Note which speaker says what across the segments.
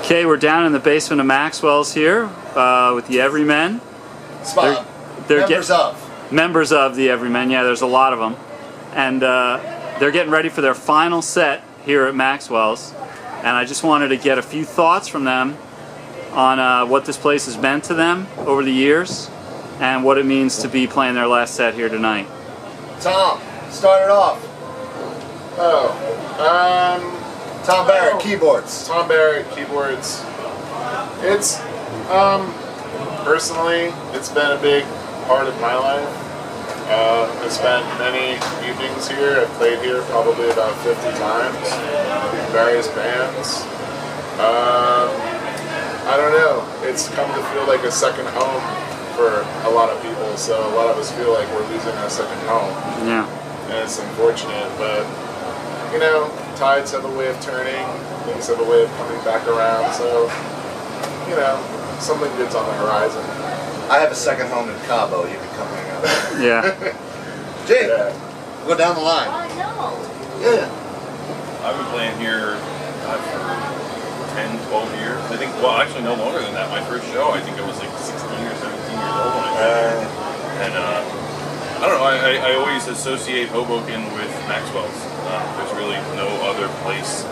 Speaker 1: Okay, we're down in the basement of Maxwell's here with the Everymen. They're members of the Everymen. Yeah, there's a lot of them, and they're getting ready for their final set here at Maxwell's. And I just wanted to get a few thoughts from them on what this place has meant to them over the years, and what it means to be playing their last set here tonight.
Speaker 2: Tom, start it off. Tom Barrett, keyboards.
Speaker 3: Tom Barrett, keyboards. It's, personally, it's been a big part of my life. I've spent many evenings here. I've played here probably about 50 times in various bands. I don't know. It's come to feel like a second home for a lot of people, so a lot of us feel like we're losing our second home.
Speaker 1: Yeah.
Speaker 3: And it's unfortunate, but, you know, tides have a way of turning, things have a way of coming back around, so, you know, something good's on the horizon.
Speaker 2: I have a second home in Cabo. You can come hang out.
Speaker 1: Yeah.
Speaker 2: Jake, go down the line. Yeah.
Speaker 4: I've been playing here for 10, 12 years. I think, well, actually no longer than that. My first show, I think I was like 16 or 17 years old when I played here. And I don't know, I always associate Hoboken with Maxwell's. There's really no other place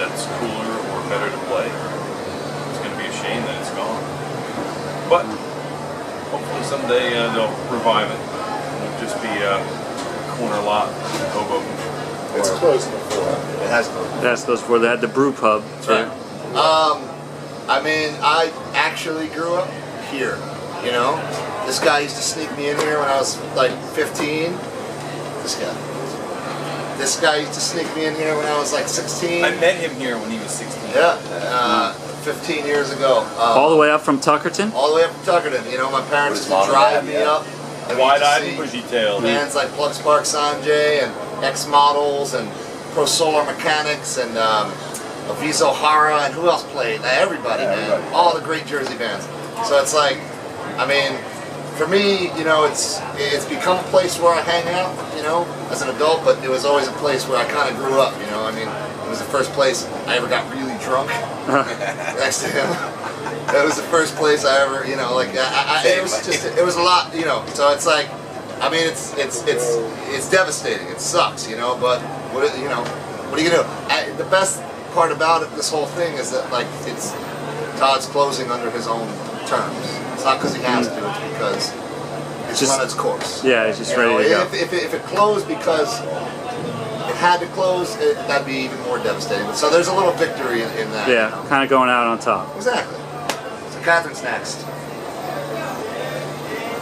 Speaker 4: that's cooler or better to play. It's going to be a shame that it's gone. But hopefully someday they'll revive it. It'll just be a corner lot in Hoboken.
Speaker 3: It's closed before.
Speaker 2: It has closed.
Speaker 1: That's those before they had the brew pub.
Speaker 4: Right.
Speaker 2: I mean, I actually grew up here, you know? This guy used to sneak me in here when I was like 15. This guy used to sneak me in here when I was like 16.
Speaker 4: I met him here when he was 16.
Speaker 2: Yeah, 15 years ago.
Speaker 1: All the way up from Tuckerton?
Speaker 2: All the way up from Tuckerton. You know, my parents used to drive me up.
Speaker 4: Wide-eyed and bushy-tailed.
Speaker 2: Bands like Plug Spark Sanjay and X Models and Pro Solar Mechanics and Aviso Hara, and who else played? Everybody, man. All the great Jersey bands. So it's like, I mean, for me, you know, it's become a place where I hang out, you know, as an adult, but it was always a place where I kind of grew up, you know. I mean, it was the first place I ever got really drunk next to him. It was the first place I ever, you know, like, it was just, it was a lot, you know. So it's like, I mean, it's devastating. It sucks, you know, but, you know, what are you going to do? The best part about it, this whole thing, is that, like, Todd's closing under his own terms. It's not because he has to, it's because it's just run its course.
Speaker 1: Yeah, it's just ready to go.
Speaker 2: If it closed because it had to close, that'd be even more devastating. So there's a little victory in that.
Speaker 1: Yeah,
Speaker 2: you know?
Speaker 1: kind of going out on top.
Speaker 2: Exactly. So Catherine's next.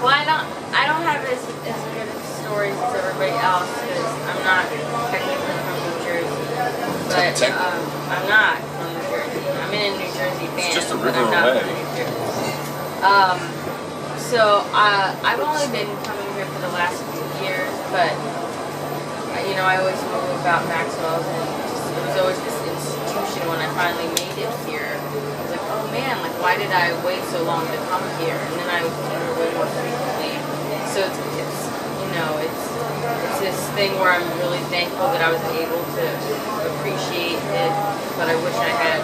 Speaker 5: Well, I don't have as good of stories as everybody else because I'm not technically from New Jersey. But I'm not from New Jersey. I'm in a New Jersey band.
Speaker 4: It's just a river
Speaker 5: but I'm not
Speaker 4: away.
Speaker 5: from New Jersey. So I've only been coming here for the last few years, but you know, I always knew about Maxwell's, and it was always this institution. When I finally made it here, I was like, oh man, like why did I wait so long to come here? And then I was here way more frequently. So it's you know, it's this thing where I'm really thankful that I was able to appreciate it, but I wish I had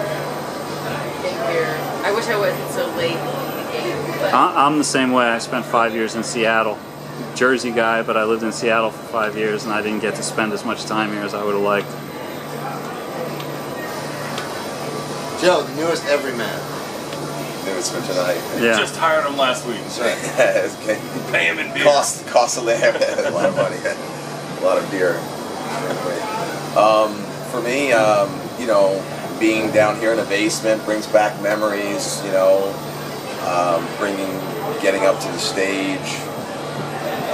Speaker 5: been here. I wish I wasn't so late in the game. But
Speaker 1: I'm the same way. I spent 5 years in Seattle. Jersey guy, but I lived in Seattle for 5 years, and I didn't get to spend as much time here as I would have liked.
Speaker 2: Joe, the newest Everyman.
Speaker 6: Newest for tonight.
Speaker 1: Yeah.
Speaker 4: Just hired him last week.
Speaker 6: That's right. Okay.
Speaker 4: Pay him in beer.
Speaker 6: Cost a lot of money. A lot of beer. For me, you know, being down here in the basement brings back memories, you know, getting up to the stage.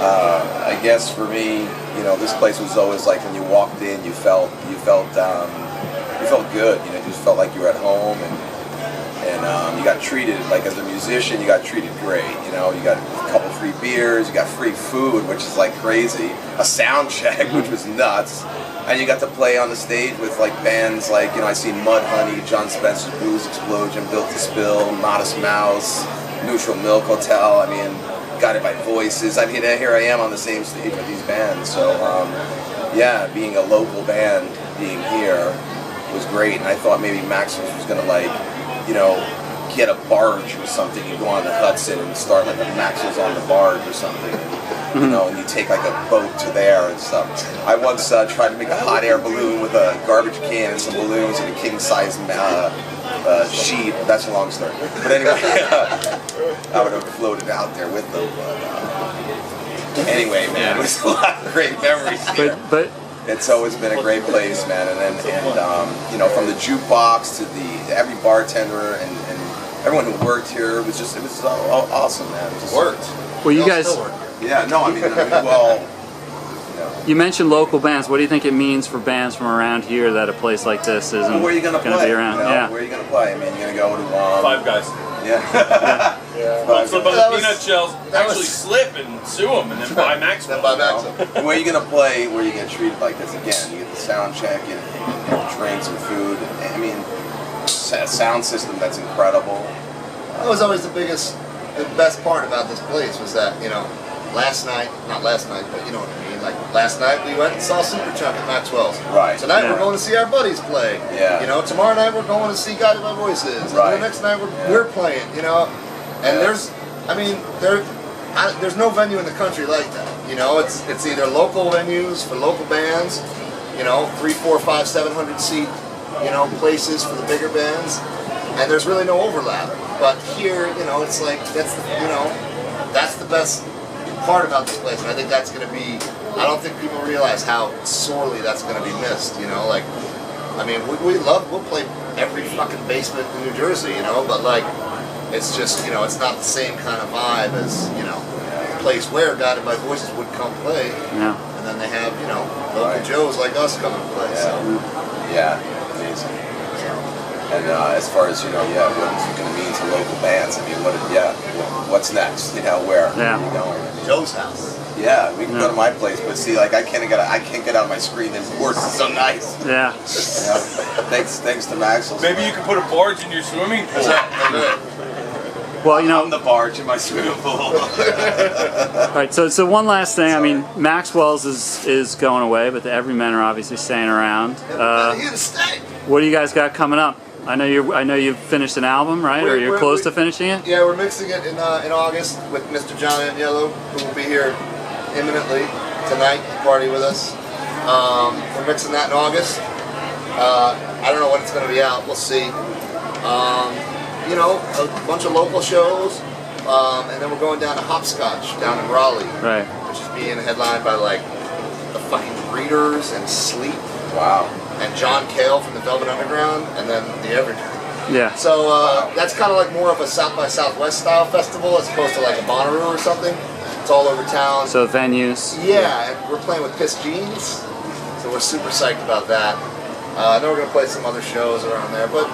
Speaker 6: I guess for me, you know, this place was always like when you walked in, you felt good. You know, you just felt like you were at home, and you got treated like, as a musician, you got treated great. You know, you got a couple free beers, you got free food, which is like crazy, a sound check, which was nuts, and you got to play on the stage with like bands like, you know, I seen Mudhoney, John Spencer's Blues Explosion, Built to Spill, Modest Mouse, Neutral Milk Hotel. I mean, Guided by Voices. I mean, here I am on the same stage with these bands. So, yeah, being a local band, being here was great. And I thought maybe Maxwell was going to like you know, get a barge or something. You go on the Hudson and start like a Maxwell's on the barge or something. And, you know, and you take like a boat to there and stuff. I once tried to make a hot air balloon with a garbage can and some balloons and a king size sheet. That's a long story. But anyway, I would have floated out there with them. But anyway, man, it was a lot of great memories here.
Speaker 1: But
Speaker 6: it's always been a great place, man. And you know, from the jukebox to every bartender and everyone who worked here, it was awesome, man. It just
Speaker 2: Worked.
Speaker 1: well, you guys.
Speaker 6: Yeah, no, I mean, well, you know.
Speaker 1: You mentioned local bands. What do you think it means for bands from around here that a place like this isn't
Speaker 6: Where are you gonna play?
Speaker 1: be around?
Speaker 6: You know,
Speaker 1: Yeah.
Speaker 6: where are you gonna play? I mean, you're gonna go to
Speaker 4: Five Guys.
Speaker 6: Yeah.
Speaker 4: Don't slip on
Speaker 2: That
Speaker 4: the
Speaker 2: was-
Speaker 4: peanut shells.
Speaker 2: that
Speaker 4: Actually
Speaker 2: was-
Speaker 4: slip and sue them, and then buy Maxwell.
Speaker 2: Then buy Maxwell.
Speaker 6: And where are you gonna play? Where you get treated like this again? You get the sound check, you get drinks and food. And, I mean, a sound system that's incredible.
Speaker 2: That was always the best part about this place was that, you know, not last night, but you know what I mean. Like last night we went and saw Superchunk at Maxwell's.
Speaker 6: Right.
Speaker 2: Tonight
Speaker 1: Yeah.
Speaker 2: we're going to see our buddies play.
Speaker 6: Yeah.
Speaker 2: You know, tomorrow night we're going to see Guided by Voices.
Speaker 6: Right.
Speaker 2: And the next night we're playing. You know, and there's no venue in the country like that. You know, it's either local venues for local bands. You know, 3, 4, 5, 700 seat, you know, places for the bigger bands, and there's really no overlap. But here, you know, it's like that's the best part about this place, and I think that's going to be. I don't think people realize how sorely that's going to be missed. You know, like, I mean, we'll play every fucking basement in New Jersey, you know, but like, it's just, you know, it's not the same kind of vibe as, you know, a place where Guided by Voices would come play,
Speaker 1: Yeah.
Speaker 2: and then they have, you know, local
Speaker 6: Right.
Speaker 2: Joes like us coming to play. So.
Speaker 6: Yeah, amazing. And as far as, you know, what it's going to mean to local bands, I mean, what's next? You know, where
Speaker 1: Yeah.
Speaker 6: are you going?
Speaker 2: Joe's house.
Speaker 6: Yeah, we can go to my place, but see, like, I can't get out of my screen. This board is so nice.
Speaker 1: Yeah.
Speaker 6: You know? Thanks to Maxwell.
Speaker 4: Maybe you could put a barge in your swimming pool.
Speaker 1: Well, you know.
Speaker 6: I'm the barge in my swimming pool.
Speaker 1: All right. So one last thing. I mean, Maxwell's is going away, but the Everymen are obviously staying around.
Speaker 2: Here to stay.
Speaker 1: What do you guys got coming up? I know you've finished an album, right? Or you're close to finishing it?
Speaker 2: Yeah, we're mixing it in August with Mr. John Aniello, who will be here imminently tonight to party with us. We're mixing that in August. I don't know when it's going to be out. We'll see. You know, a bunch of local shows, and then we're going down to Hopscotch down in Raleigh,
Speaker 1: Right.
Speaker 2: which is being headlined by like the fucking Breeders and Sleep
Speaker 6: Wow.
Speaker 2: and John Cale from the Velvet Underground, and then the Everymen.
Speaker 1: Yeah.
Speaker 2: So that's kind of like more of a South by Southwest style festival as opposed to like a Bonnaroo or something. It's all over town.
Speaker 1: So venues.
Speaker 2: Yeah, and we're playing with Piss Jeans, so we're super psyched about that. Then we're gonna play some other shows around there, but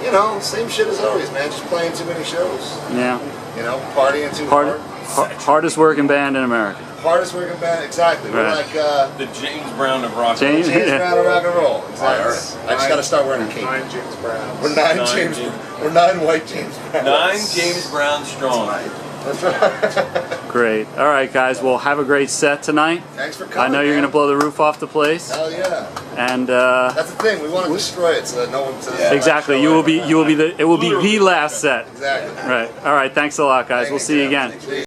Speaker 2: you know, same shit as always, man. Just playing too many shows.
Speaker 1: Yeah.
Speaker 2: You know, partying too hard.
Speaker 1: Hardest working band in America.
Speaker 2: Hardest working band, exactly. We're
Speaker 1: Right.
Speaker 2: like
Speaker 4: The James Brown of rock.
Speaker 1: James-
Speaker 2: James
Speaker 1: Yeah.
Speaker 2: Brown of rock and roll. Exactly. I just gotta start wearing a cape.
Speaker 3: 9 James Browns.
Speaker 2: We're nine James. We're 9 white James Browns.
Speaker 4: 9 James Brown strong.
Speaker 2: That's right.
Speaker 1: Great. All right, guys. Well, have a great set tonight.
Speaker 2: Thanks for coming.
Speaker 1: I know you're
Speaker 2: man.
Speaker 1: gonna blow the roof off the place,
Speaker 2: Hell yeah.
Speaker 1: and
Speaker 2: That's the thing. We want to destroy it so that no one. So that
Speaker 1: exactly. It will be the last set.
Speaker 2: Exactly.
Speaker 1: Right. All right. Thanks a lot, guys. We'll see you again.